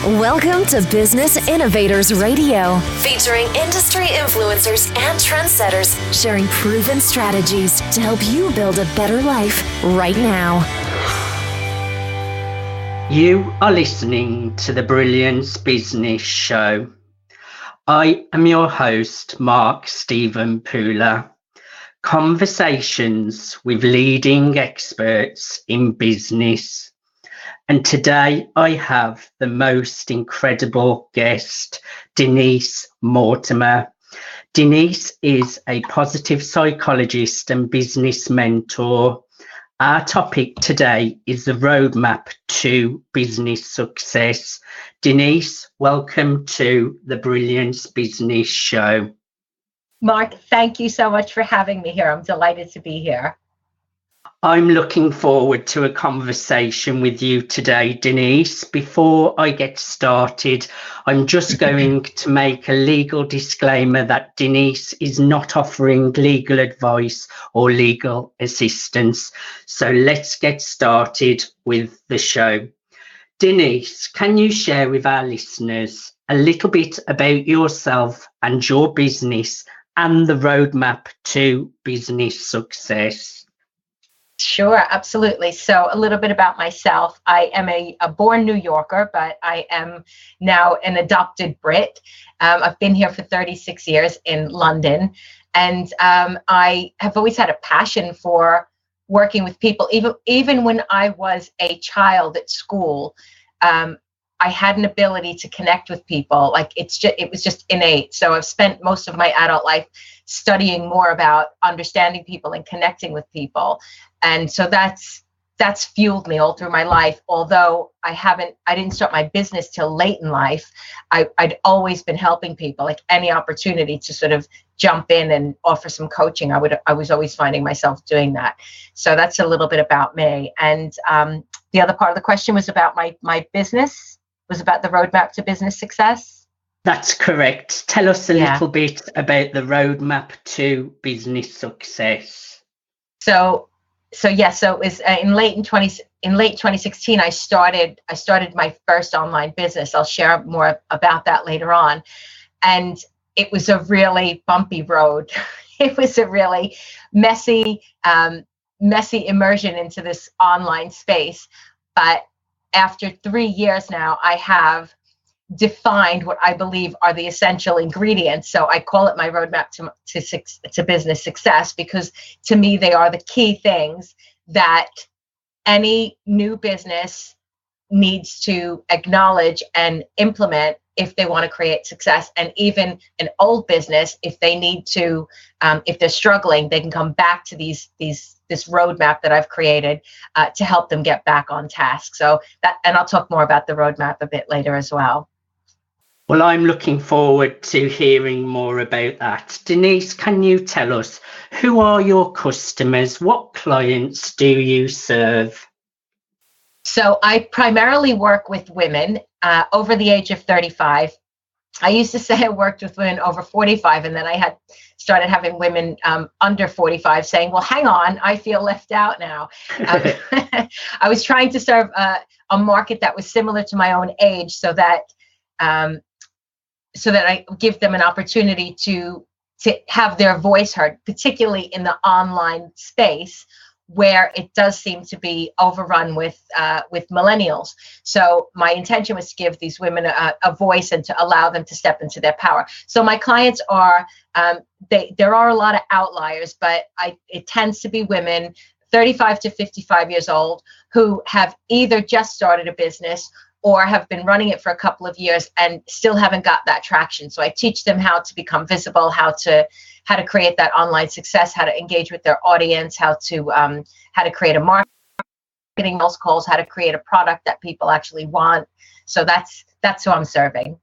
Welcome to Business Innovators Radio, featuring industry influencers and trendsetters sharing proven strategies to help you build a better life right now. You are listening to the Brilliance Business Show. I am your host, Mark Stephen Pooler. Conversations with leading experts in business. And today I have the most incredible guest, Denise Mortimer. Denise is a positive psychologist and business mentor. Our topic today is the roadmap to business success. Denise, welcome to the Brilliance Business Show. Mark, thank you so much for having me here. I'm delighted to be here. I'm looking forward to a conversation with you today, Denise. Before I get started, I'm just going to make a legal disclaimer that Denise is not offering legal advice or legal assistance. So let's get started with the show. Denise, can you share with our listeners a little bit about yourself and your business and the roadmap to business success? Sure, absolutely. So a little bit about myself. I am a born New Yorker, but I am now an adopted Brit. I've been here for 36 years in London, and I have always had a passion for working with people. Even when I was a child at school, I had an ability to connect with people. Like it was just innate. So I've spent most of my adult life studying more about understanding people and connecting with people. And so that's fueled me all through my life. Although I didn't start my business till late in life, I'd always been helping people. Like any opportunity to sort of jump in and offer some coaching, I was always finding myself doing that. So that's a little bit about me. And the other part of the question was about my business, was about the roadmap to business success. That's correct. Tell us a little bit about the roadmap to business success. So it was in late 2016. I started my first online business. I'll share more about that later on. And it was a really bumpy road. It was a really messy immersion into this online space. But after 3 years now, I have defined what I believe are the essential ingredients. So I call it my roadmap to business success, because to me, they are the key things that any new business needs to acknowledge and implement if they want to create success. And even an old business, if they need to, if they're struggling, they can come back to this roadmap that I've created to help them get back on task. So that, and I'll talk more about the roadmap a bit later as well. Well, I'm looking forward to hearing more about that. Denise, can you tell us, who are your customers? What clients do you serve? So I primarily work with women over the age of 35. I used to say I worked with women over 45, and then I had started having women under 45 saying, well, hang on, I feel left out now. I was trying to serve a market that was similar to my own age, so that I give them an opportunity to have their voice heard, particularly in the online space, where it does seem to be overrun with millennials. So my intention was to give these women a voice and to allow them to step into their power. So my clients are, there are a lot of outliers, but it tends to be women 35 to 55 years old who have either just started a business or have been running it for a couple of years and still haven't got that traction. So I teach them how to become visible, how to create that online success, how to engage with their audience, how to create a marketing calls, how to create a product that people actually want. So that's who I'm serving.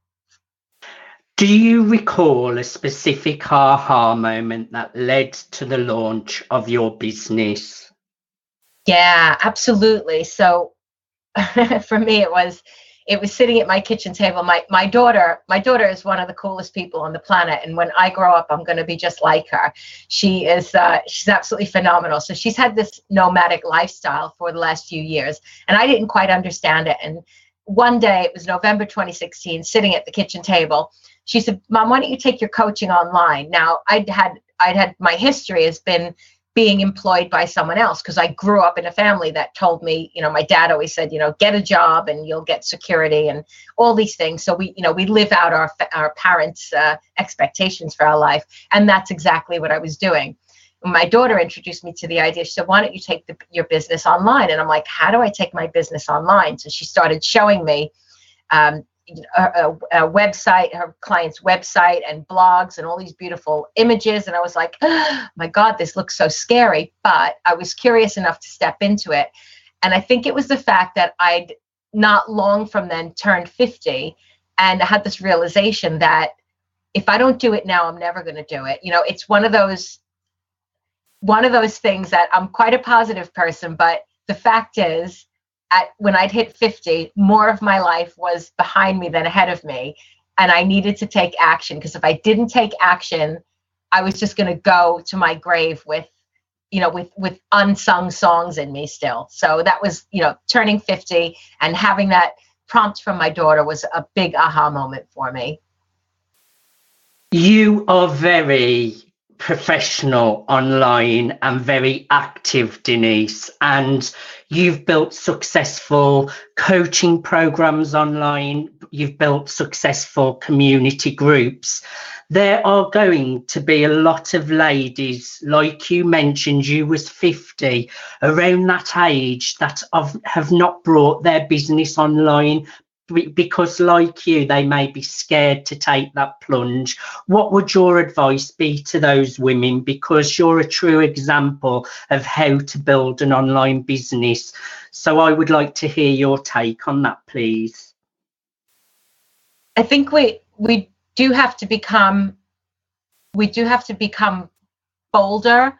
Do you recall a specific aha moment that led to the launch of your business? Yeah, absolutely. So for me, it was sitting at my kitchen table. My daughter is one of the coolest people on the planet, and when I grow up, I'm going to be just like her. She's absolutely phenomenal. So she's had this nomadic lifestyle for the last few years, and I didn't quite understand it. one day, it was November 2016, sitting at the kitchen table, she said, Mom, why don't you take your coaching online? Now, I'd had my history has been being employed by someone else, because I grew up in a family that told me, my dad always said, get a job and you'll get security and all these things. So we live out our parents' expectations for our life. And that's exactly what I was doing. My daughter introduced me to the idea. She said, why don't you take your business online? And I'm like, how do I take my business online? So she started showing me a website, her client's website and blogs and all these beautiful images. And I was like, oh, my God, this looks so scary. But I was curious enough to step into it. And I think it was the fact that I'd not long from then turned 50, and I had this realization that if I don't do it now, I'm never going to do it. It's one of those things that I'm quite a positive person, but the fact is, when I'd hit 50, more of my life was behind me than ahead of me. And I needed to take action, because if I didn't take action, I was just going to go to my grave with unsung songs in me still. So that was, turning 50 and having that prompt from my daughter was a big aha moment for me. You are very professional online and very active, Denise, and you've built successful coaching programs online. You've built successful community groups. There are going to be a lot of ladies, like you mentioned, you was 50, around that age, that have not brought their business online, because like you, they may be scared to take that plunge. What would your advice be to those women? Because you're a true example of how to build an online business. So I would like to hear your take on that, please. I think we do have to become bolder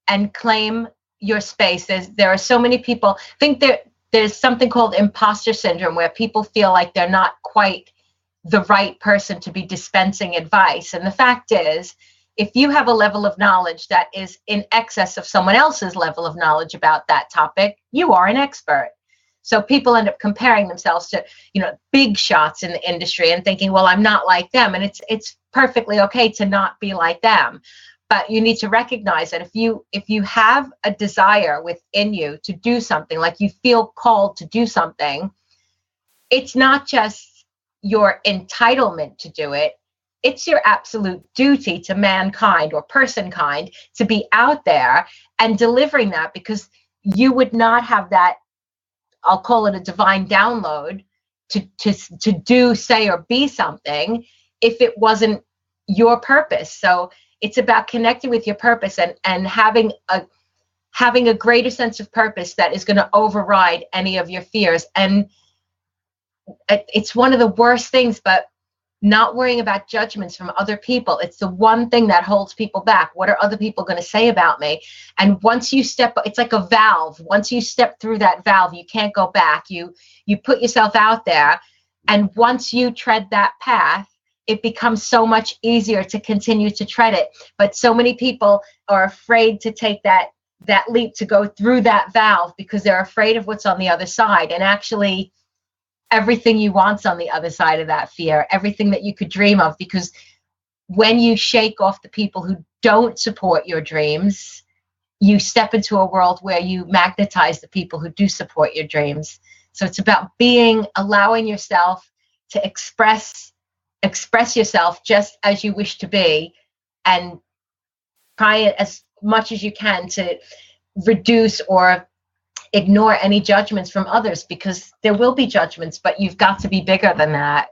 and claim your space. There are so many people. I think there's something called imposter syndrome, where people feel like they're not quite the right person to be dispensing advice. And the fact is, if you have a level of knowledge that is in excess of someone else's level of knowledge about that topic, you are an expert. So people end up comparing themselves to, big shots in the industry and thinking, well, I'm not like them. And it's perfectly okay to not be like them. But you need to recognize that if you have a desire within you to do something, like you feel called to do something, it's not just your entitlement to do it. It's your absolute duty to mankind or personkind to be out there and delivering that, because you would not have that, I'll call it a divine download, to do, say, or be something if it wasn't your purpose. So it's about connecting with your purpose and having a greater sense of purpose that is going to override any of your fears. And it's one of the worst things, but not worrying about judgments from other people. It's the one thing that holds people back. What are other people going to say about me? And once you it's like a valve. Once you step through that valve, you can't go back. You put yourself out there. And once you tread that path, it becomes so much easier to continue to tread it. But so many people are afraid to take that leap, to go through that valve, because they're afraid of what's on the other side. And actually, everything you want's on the other side of that fear, everything that you could dream of. Because when you shake off the people who don't support your dreams, you step into a world where you magnetize the people who do support your dreams. So it's about allowing yourself to express yourself just as you wish to be, and try as much as you can to reduce or ignore any judgments from others, because there will be judgments, but you've got to be bigger than that.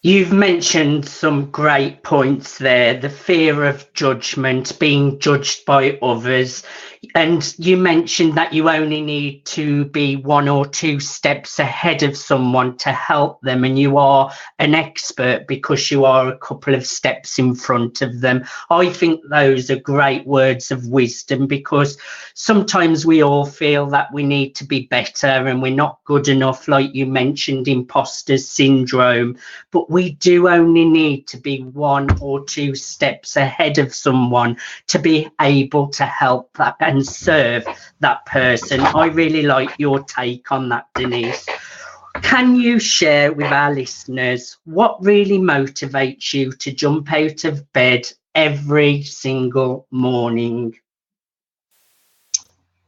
You've mentioned some great points there, the fear of judgment, being judged by others. And you mentioned that you only need to be 1 or 2 steps ahead of someone to help them. And you are an expert because you are a couple of steps in front of them. I think those are great words of wisdom, because sometimes we all feel that we need to be better and we're not good enough, like you mentioned, imposter syndrome. But we do only need to be 1 or 2 steps ahead of someone to be able to help that and serve that person. I really like your take on that, Denise. Can you share with our listeners what really motivates you to jump out of bed every single morning?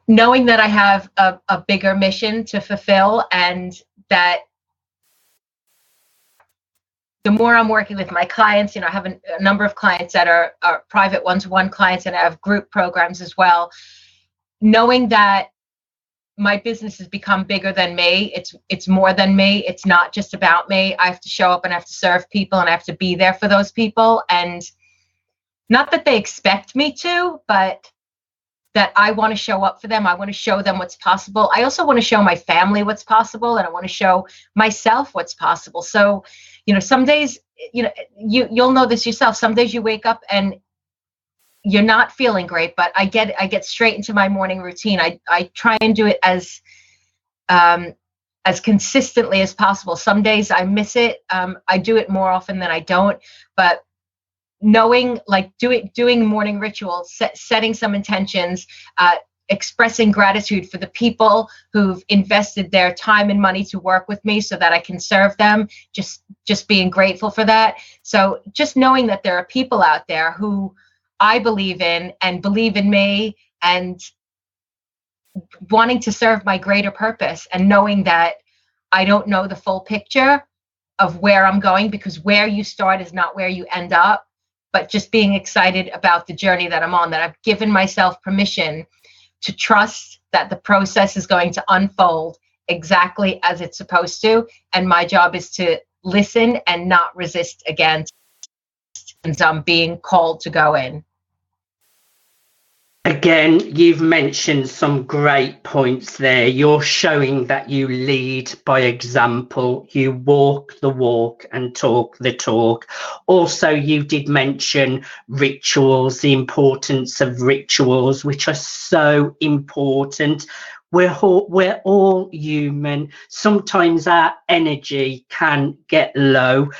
Knowing that I have a bigger mission to fulfill, and that the more I'm working with my clients, I have a number of clients that are private one-to-one clients, and I have group programs as well. Knowing that my business has become bigger than me, it's more than me. It's not just about me. I have to show up and I have to serve people, and I have to be there for those people. And not that they expect me to, but that I want to show up for them. I want to show them what's possible. I also want to show my family what's possible, and I want to show myself what's possible. So, some days, you'll know this yourself. Some days you wake up and you're not feeling great, but I get straight into my morning routine. I try and do it as consistently as possible. Some days I miss it. I do it more often than I don't, but knowing, like doing morning rituals, setting some intentions, expressing gratitude for the people who've invested their time and money to work with me so that I can serve them, just being grateful for that. So just knowing that there are people out there who I believe in and believe in me, and wanting to serve my greater purpose, and knowing that I don't know the full picture of where I'm going, because where you start is not where you end up, but just being excited about the journey that I'm on, that I've given myself permission to trust that the process is going to unfold exactly as it's supposed to. And my job is to listen and not resist against, and I'm being called to go in. Again, you've mentioned some great points there. You're showing that you lead by example. You walk the walk and talk the talk. Also, you did mention rituals, the importance of rituals, which are so important. We're all human. Sometimes our energy can get low,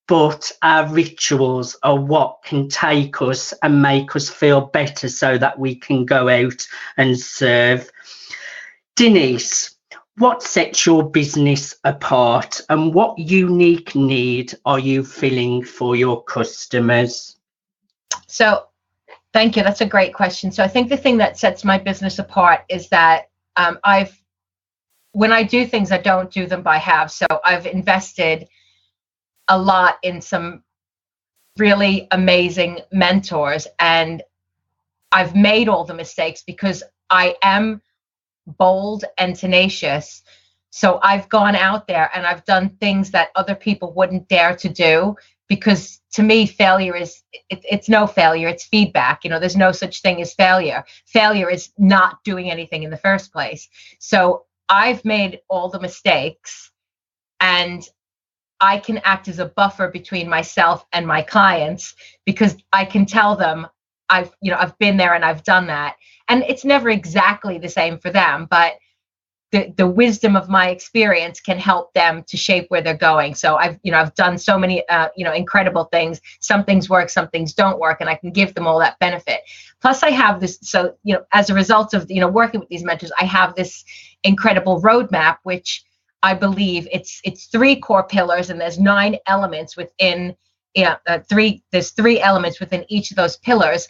but our rituals are what can take us and make us feel better so that we can go out and serve. Denise, what sets your business apart, and what unique need are you filling for your customers? So, thank you. That's a great question. So I think the thing that sets my business apart is that when I do things, I don't do them by half. So I've invested a lot in some really amazing mentors, and I've made all the mistakes because I am bold and tenacious. So I've gone out there and I've done things that other people wouldn't dare to do, because to me, failure is, it's no failure, it's feedback. There's no such thing as failure. Failure is not doing anything in the first place. So I've made all the mistakes, and I can act as a buffer between myself and my clients, because I can tell them I've been there and I've done that. And it's never exactly the same for them, but the wisdom of my experience can help them to shape where they're going. So I've done so many incredible things. Some things work, some things don't work, and I can give them all that benefit. Plus I have this, so as a result of working with these mentors, I have this incredible roadmap, which I believe it's 3 core pillars, and there's 9 elements within there's 3 elements within each of those pillars.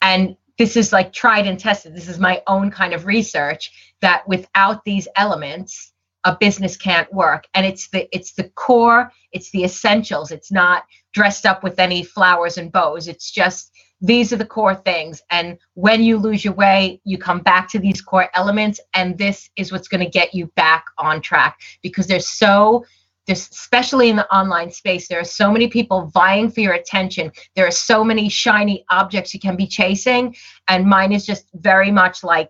And this is like tried and tested. This is my own kind of research, that without these elements, a business can't work. And it's the core, it's the essentials. It's not dressed up with any flowers and bows. It's just, these are the core things. And when you lose your way, you come back to these core elements, and this is what's going to get you back on track. Because there's especially in the online space, there are so many people vying for your attention. There are so many shiny objects you can be chasing. And mine is just very much like,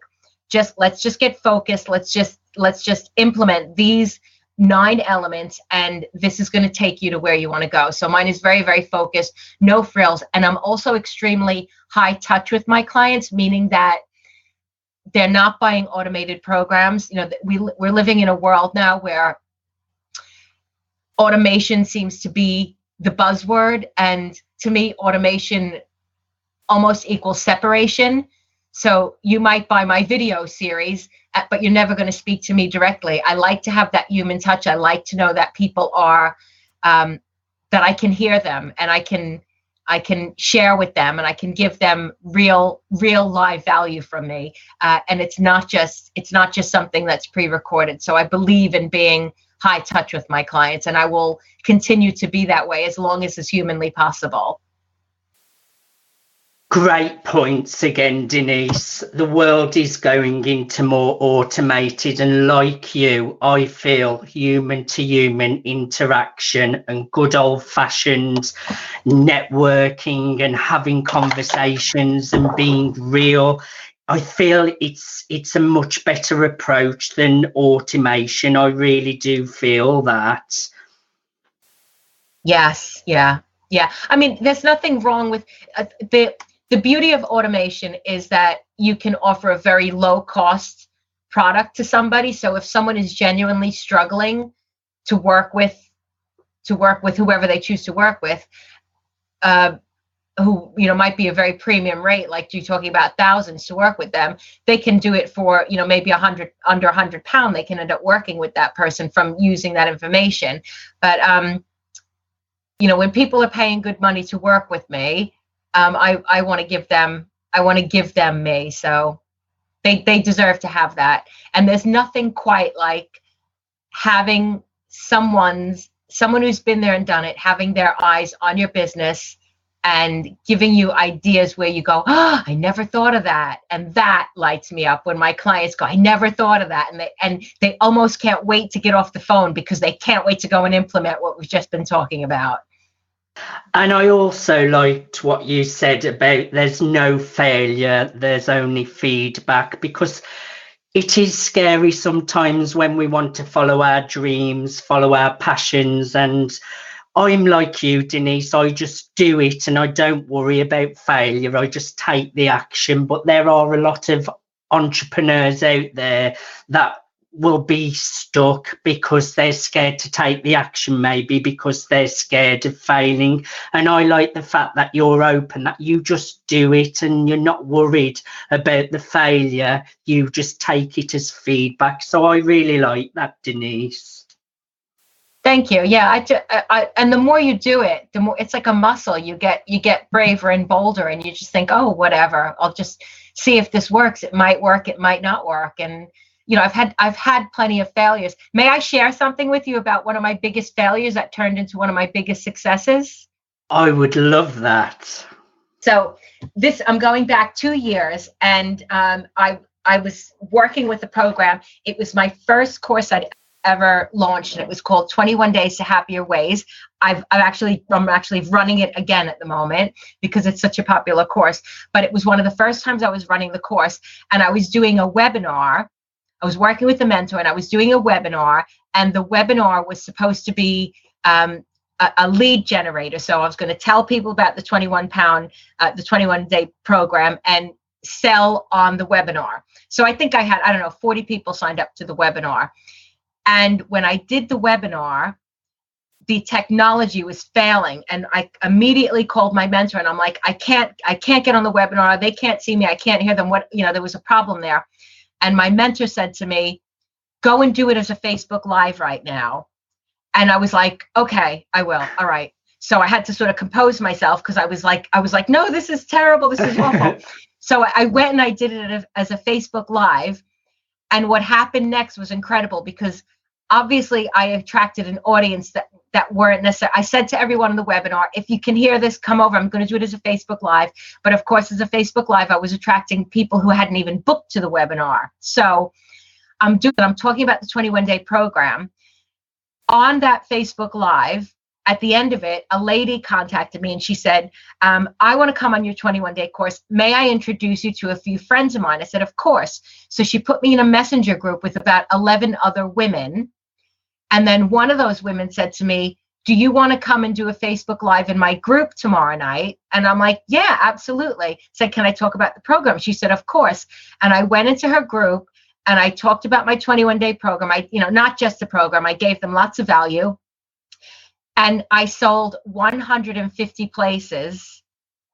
let's just get focused. Let's just implement these 9 elements, and this is going to take you to where you want to go. So mine is very, very focused, no frills. And I'm also extremely high touch with my clients, meaning that they're not buying automated programs. We're living in a world now where automation seems to be the buzzword. And to me, automation almost equals separation. So you might buy my video series, but you're never going to speak to me directly. I like to have that human touch. I like to know that people are, that I can hear them, and I can share with them, and I can give them real live value from me. And it's not just something that's pre-recorded. So I believe in being high touch with my clients, and I will continue to be that way as long as it's humanly possible. Great points again, Denise. The world is going into more automated, and like you, I feel human to human interaction and good old fashioned networking and having conversations and being real. I feel it's a much better approach than automation. I really do feel that. Yes. Yeah. I mean, there's nothing wrong with the beauty of automation is that you can offer a very low cost product to somebody. So if someone is genuinely struggling to work with whoever they choose to work with, who, might be a very premium rate, like you're talking about thousands to work with them, they can do it for, maybe under £100. They can end up working with that person from using that information. But, when people are paying good money to work with me, I want to give them me. So they deserve to have that. And there's nothing quite like having someone who's been there and done it, having their eyes on your business and giving you ideas where you go, oh, I never thought of that. And that lights me up when my clients go, I never thought of that. And they almost can't wait to get off the phone because they can't wait to go and implement what we've just been talking about. And I also liked what you said about there's no failure, there's only feedback, because it is scary sometimes when we want to follow our dreams, follow our passions. And I'm like you, Denise, I just do it and I don't worry about failure. I just take the action. But there are a lot of entrepreneurs out there that will be stuck because they're scared to take the action, maybe because they're scared of failing. And I like the fact that you're open, that you just do it and you're not worried about the failure. You just take it as feedback. So I really like that, Denise. Thank you. Yeah, and the more you do it, the more it's like a muscle. You get braver and bolder, and you just think, oh, whatever. I'll just see if this works. It might work. It might not work. And I've had plenty of failures. May I share something with you about one of my biggest failures that turned into one of my biggest successes? I would love that. So I'm going back 2 years, and I was working with the program. It was my first course I'd ever launched, and it was called 21 Days to Happier Ways. I'm actually running it again at the moment because it's such a popular course. But it was one of the first times I was running the course, and I was doing a webinar. I was working with a mentor, and I was doing a webinar, and the webinar was supposed to be a lead generator. So I was going to tell people about the 21-day program and sell on the webinar. So I think I had, 40 people signed up to the webinar. And when I did the webinar, the technology was failing, and I immediately called my mentor, and I'm like, I can't get on the webinar. They can't see me. I can't hear them. There was a problem there. And my mentor said to me, go and do it as a Facebook Live right now. And I was like, okay, I will. All right. So I had to sort of compose myself because I was like, no, this is terrible. This is awful. So I went and I did it as a Facebook Live. And what happened next was incredible because obviously I attracted an audience that weren't necessarily. I said to everyone in the webinar, if you can hear this, come over. I'm going to do it as a Facebook Live. But of course, as a Facebook Live, I was attracting people who hadn't even booked to the webinar. So I'm talking about the 21-day program. On that Facebook Live, at the end of it, a lady contacted me and she said, I want to come on your 21-day course. May I introduce you to a few friends of mine? I said, of course. So she put me in a messenger group with about 11 other women. And then one of those women said to me, do you want to come and do a Facebook Live in my group tomorrow night? And I'm like, yeah, absolutely. Said, can I talk about the program? She said, of course. And I went into her group and I talked about my 21-day program. Not just the program. I gave them lots of value. And I sold 150 places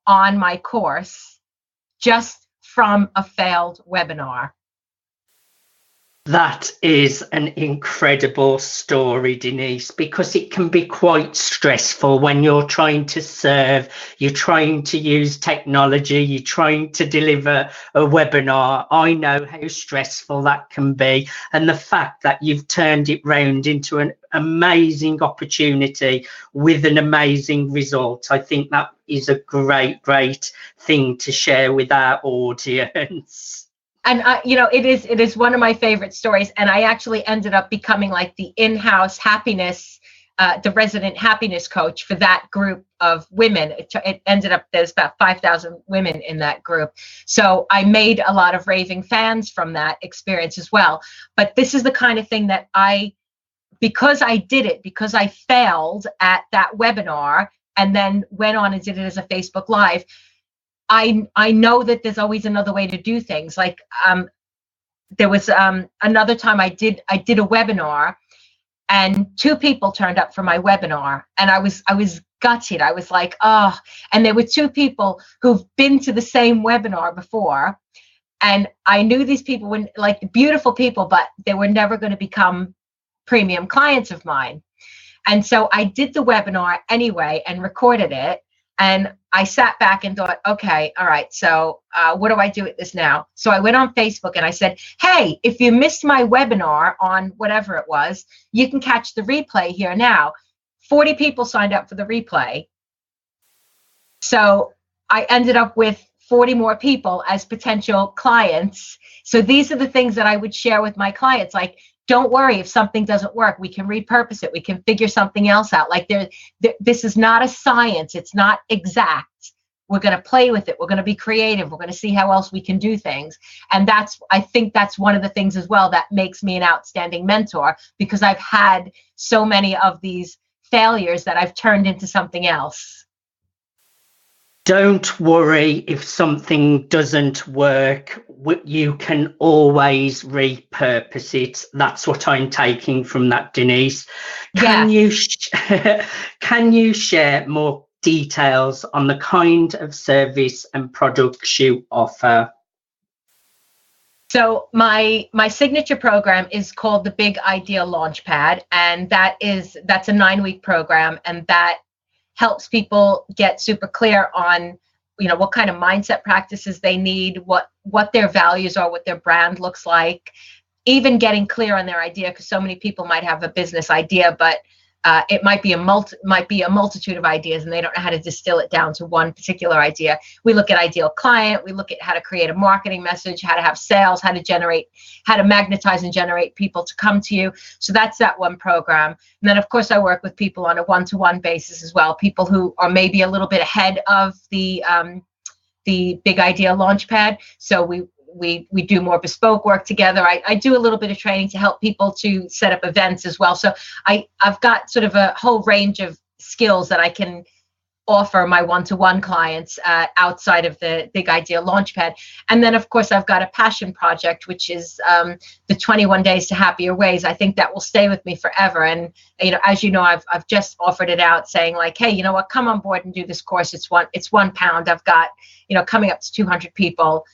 on my course just from a failed webinar. That is an incredible story, Denise, because it can be quite stressful when you're trying to serve, you're trying to use technology, you're trying to deliver a webinar. I know how stressful that can be. And the fact that you've turned it round into an amazing opportunity with an amazing result, I think that is a great thing to share with our audience. And it is one of my favorite stories. And I actually ended up becoming like the in-house happiness, the resident happiness coach for that group of women. It ended up, there's about 5,000 women in that group. So I made a lot of raving fans from that experience as well. But this is the kind of thing that because I failed at that webinar and then went on and did it as a Facebook Live, I know that there's always another way to do things. Like there was another time I did a webinar, and 2 people turned up for my webinar, and I was gutted. I was like, oh, and there were 2 people who've been to the same webinar before, and I knew these people were like beautiful people, but they were never going to become premium clients of mine. And so I did the webinar anyway and recorded it. And I sat back and thought, okay, all right, so what do I do with this now? So I went on Facebook and I said, hey, if you missed my webinar on whatever it was, you can catch the replay here now. 40 people signed up for the replay. So I ended up with 40 more people as potential clients. So these are the things that I would share with my clients. Like, don't worry if something doesn't work. We can repurpose it. We can figure something else out. Like this is not a science. It's not exact. We're going to play with it. We're going to be creative. We're going to see how else we can do things. And I think that's one of the things as well that makes me an outstanding mentor, because I've had so many of these failures that I've turned into something else. Don't worry if something doesn't work. You can always repurpose it. That's what I'm taking from that, Denise. Can you share more details on the kind of service and products you offer? So my signature program is called the Big Idea Launchpad, and that's a 9-week program, and that helps people get super clear on, what kind of mindset practices they need, what their values are, what their brand looks like, even getting clear on their idea, because so many people might have a business idea, but it might be a multitude of ideas, and they don't know how to distill it down to one particular idea. We look at ideal client, we look at how to create a marketing message, how to have sales, how to magnetize and generate people to come to you. So that's that one program. And then of course I work with people on a one-to-one basis as well, people who are maybe a little bit ahead of the Big Idea Launchpad. So we do more bespoke work together. I do a little bit of training to help people to set up events as well. So I've got sort of a whole range of skills that I can offer my one-to-one clients outside of the Big Idea Launchpad. And then, of course, I've got a passion project, which is the 21 Days to Happier Ways. I think that will stay with me forever. And, as you know, I've just offered it out saying like, hey, you know what, come on board and do this course. It's £1. I've got, coming up to 200 people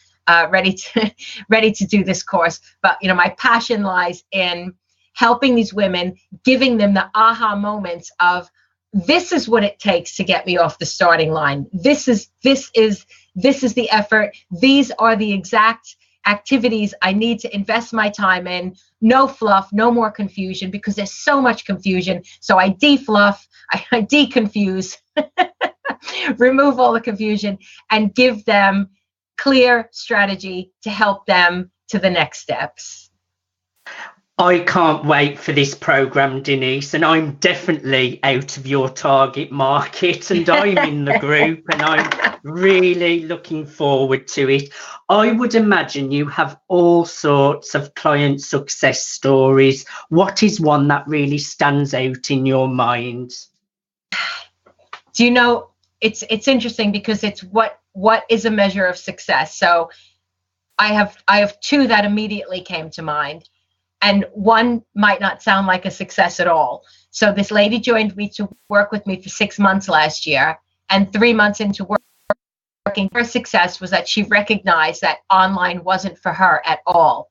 ready to do this course. But my passion lies in helping these women, giving them the aha moments of, this is what it takes to get me off the starting line. This is the effort. These are the exact activities I need to invest my time in. No fluff, no more confusion, because there's so much confusion. So I defluff, I deconfuse, remove all the confusion, and give them clear strategy to help them to the next steps. I can't wait for this program, Denise, and I'm definitely out of your target market, and I'm in the group, and I'm really looking forward to it. I would imagine you have all sorts of client success stories. What is one that really stands out in your mind? Do you know, it's interesting because it's what is a measure of success. So I have 2 that immediately came to mind. And one might not sound like a success at all. So this lady joined me to work with me for 6 months last year. And 3 months into working, her success was that she recognized that online wasn't for her at all.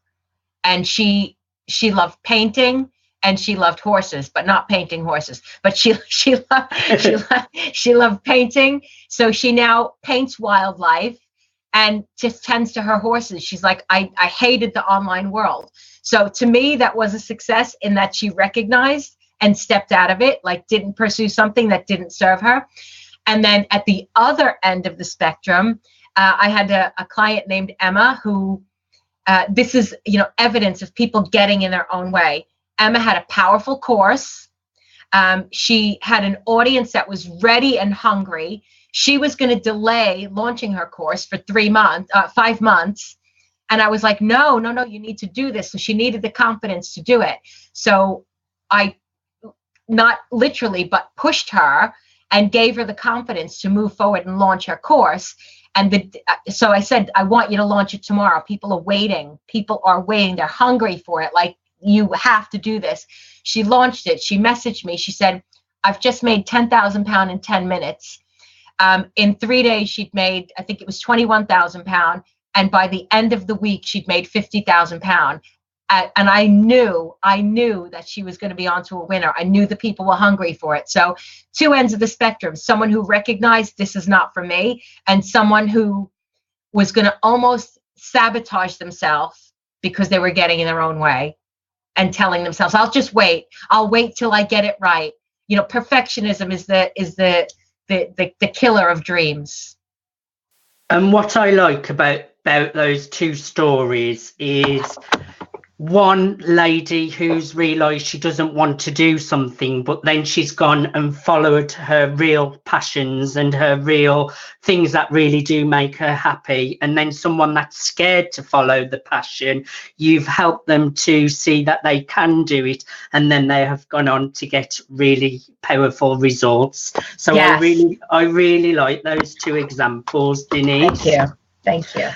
And she loved painting and she loved horses, but not painting horses. But she loved painting. So she now paints wildlife and just tends to her horses. She's like, I hated the online world. So to me, that was a success in that she recognized and stepped out of it, like didn't pursue something that didn't serve her. And then at the other end of the spectrum, I had a client named Emma who, this is, evidence of people getting in their own way. Emma had a powerful course. She had an audience that was ready and hungry. She was going to delay launching her course for 5 months. And I was like, no, you need to do this. So she needed the confidence to do it. So I, not literally, but pushed her and gave her the confidence to move forward and launch her course. And so I said, I want you to launch it tomorrow. People are waiting. They're hungry for it. Like, you have to do this. She launched it. She messaged me. She said, I've just made £10,000 in 10 minutes. In 3 days, she'd made, I think it was £21,000. And by the end of the week, she'd made £50,000. And I knew that she was going to be onto a winner. I knew the people were hungry for it. So 2 ends of the spectrum, someone who recognized this is not for me, and someone who was going to almost sabotage themselves because they were getting in their own way and telling themselves, I'll wait till I get it right. Perfectionism is the killer of dreams. And what I like about those two stories is one lady who's realized she doesn't want to do something, but then she's gone and followed her real passions and her real things that really do make her happy. And then someone that's scared to follow the passion, you've helped them to see that they can do it, and then they have gone on to get really powerful results. So yes. I really like those two examples, Denise. Thank you.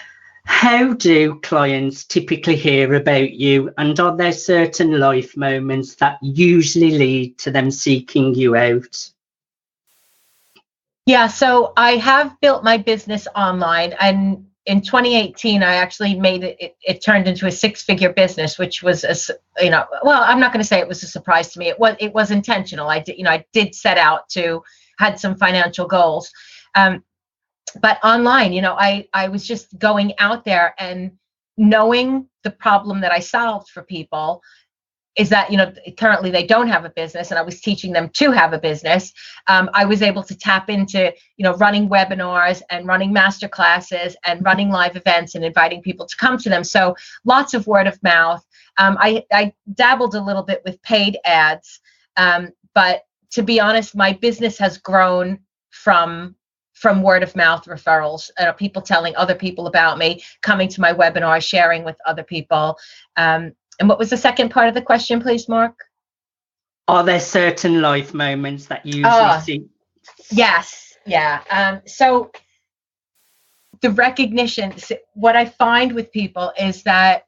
How do clients typically hear about you, and are there certain life moments that usually lead to them seeking you out? Yeah, so I have built my business online, and in 2018, I actually made it turned into a 6-figure business, which was, I'm not going to say it was a surprise to me. It was intentional. I did set out had some financial goals. But online, I was just going out there and knowing the problem that I solved for people is that, currently they don't have a business, and I was teaching them to have a business. I was able to tap into, running webinars and running master classes and running live events and inviting people to come to them. So lots of word of mouth. I dabbled a little bit with paid ads. But to be honest, my business has grown from word of mouth referrals, people telling other people about me, coming to my webinar, sharing with other people. And what was the second part of the question, please, Mark? Are there certain life moments that you usually see? Yes. Yeah. So the recognition, what I find with people is that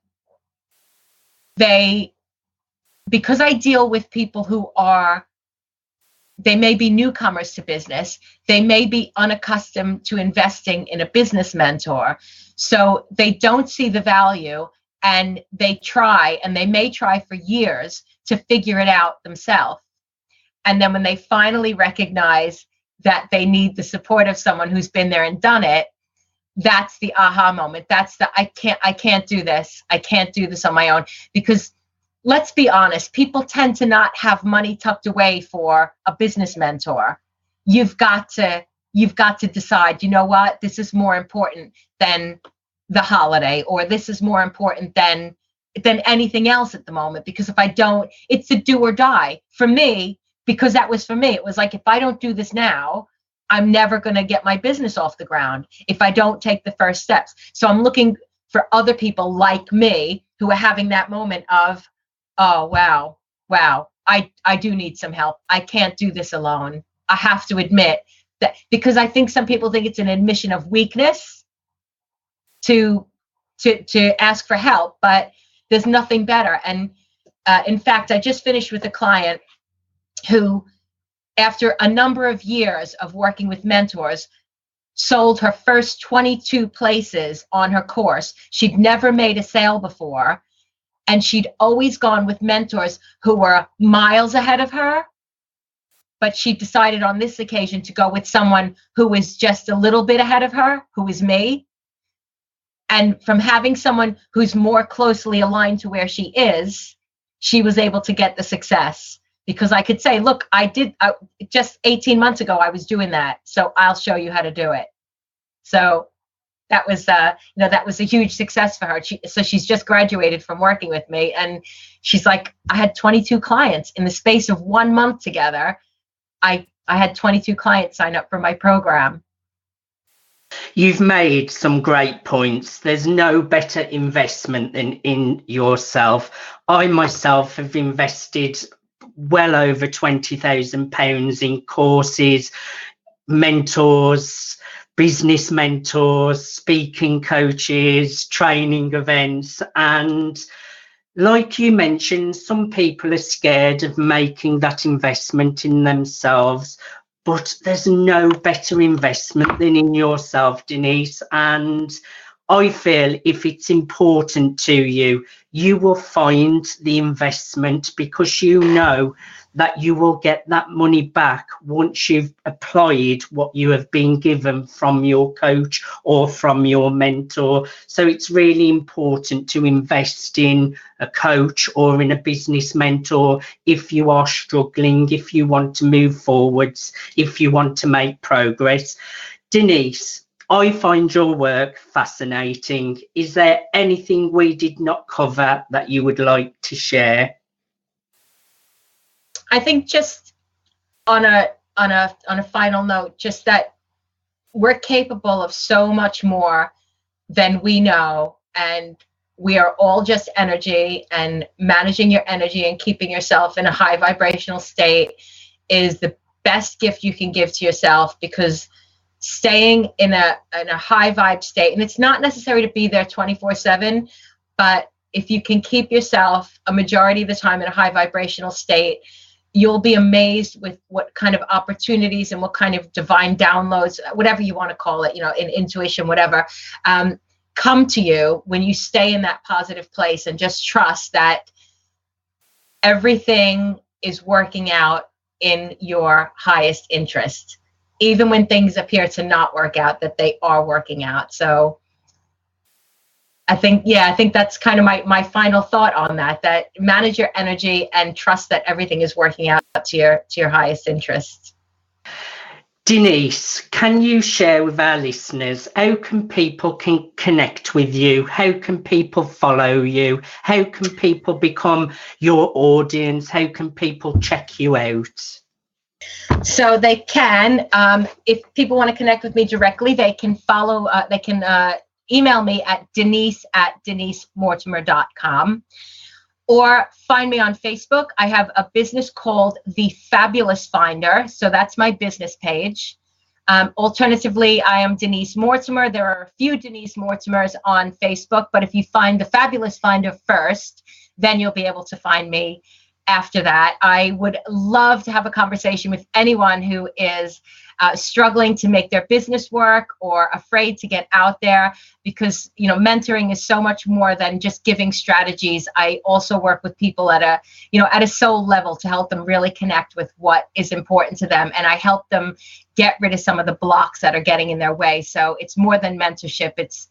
because I deal with people who they may be newcomers to business. They may be unaccustomed to investing in a business mentor. So they don't see the value, and they may try for years to figure it out themselves. And then when they finally recognize that they need the support of someone who's been there and done it, that's the aha moment. That's I can't do this. I can't do this on my own. Because let's be honest, people tend to not have money tucked away for a business mentor. You've got to decide, you know what, this is more important than the holiday, or this is more important than anything else at the moment. Because if I don't, it's a do or die for me, because that was for me. It was like, if I don't do this now, I'm never going to get my business off the ground if I don't take the first steps. So I'm looking for other people like me who are having that moment of, oh, wow, I do need some help. I can't do this alone. I have to admit that, because I think some people think it's an admission of weakness to ask for help, but there's nothing better. And In fact, I just finished with a client who, after a number of years of working with mentors, sold her first 22 places on her course. She'd never made a sale before, and she'd always gone with mentors who were miles ahead of her. But she decided on this occasion to go with someone who was just a little bit ahead of her, who was me. And from having someone who's more closely aligned to where she is, she was able to get the success. Because I could say, look, just 18 months ago, I was doing that. So I'll show you how to do it. So that was, that was a huge success for her. So she's just graduated from working with me. And she's like, I had 22 clients in the space of 1 month together. I had 22 clients sign up for my program. You've made some great points. There's no better investment than in yourself. I myself have invested well over £20,000 in courses, mentors, business mentors, speaking coaches, training events. And like you mentioned, some people are scared of making that investment in themselves, but there's no better investment than in yourself, Denise. And I feel if it's important to you, you will find the investment, because you know that you will get that money back once you've applied what you have been given from your coach or from your mentor. So it's really important to invest in a coach or in a business mentor if you are struggling, if you want to move forwards, if you want to make progress. Denise, I find your work fascinating. Is there anything we did not cover that you would like to share? I think just on a final note, just that we're capable of so much more than we know, and we are all just energy, and managing your energy and keeping yourself in a high vibrational state is the best gift you can give to yourself, because staying in a high vibe state, and it's not necessary to be there 24/7, but if you can keep yourself a majority of the time in a high vibrational state, you'll be amazed with what kind of opportunities and what kind of divine downloads, whatever you want to call it, in intuition, whatever, come to you when you stay in that positive place and just trust that everything is working out in your highest interest. Even when things appear to not work out, that they are working out. So I think that's kind of my final thought on that manage your energy and trust that everything is working out to your highest interest. Denise, can you share with our listeners, how can people can connect with you? How can people follow you? How can people become your audience? How can people check you out? So they can, if people want to connect with me directly, they can email me at denise@denisemortimer.com, or find me on Facebook. I have a business called The Fabulous Finder. So that's my business page. Alternatively, I am Denise Mortimer. There are a few Denise Mortimers on Facebook, but if you find The Fabulous Finder first, then you'll be able to find me after that. I would love to have a conversation with anyone who is struggling to make their business work or afraid to get out there, because mentoring is so much more than just giving strategies. I also work with people at a soul level to help them really connect with what is important to them, and I help them get rid of some of the blocks that are getting in their way. So it's more than mentorship. It's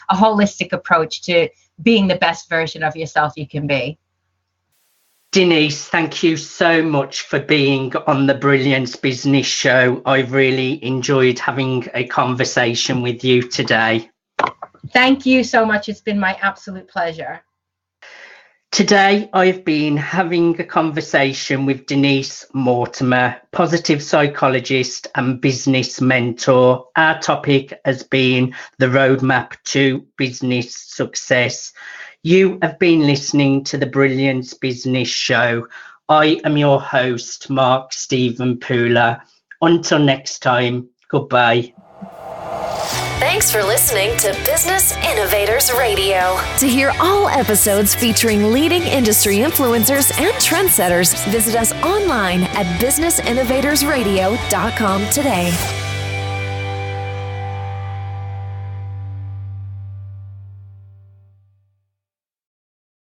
a holistic approach to being the best version of yourself you can be. Denise, thank you so much for being on the Brilliance Business Show. I've really enjoyed having a conversation with you today. Thank you so much. It's been my absolute pleasure. Today, I've been having a conversation with Denise Mortimer, positive psychologist and business mentor. Our topic has been the roadmap to business success. You have been listening to the Brilliance Business Show. I am your host, Mark Stephen Pooler. Until next time, goodbye. Thanks for listening to Business Innovators Radio. To hear all episodes featuring leading industry influencers and trendsetters, visit us online at businessinnovatorsradio.com today.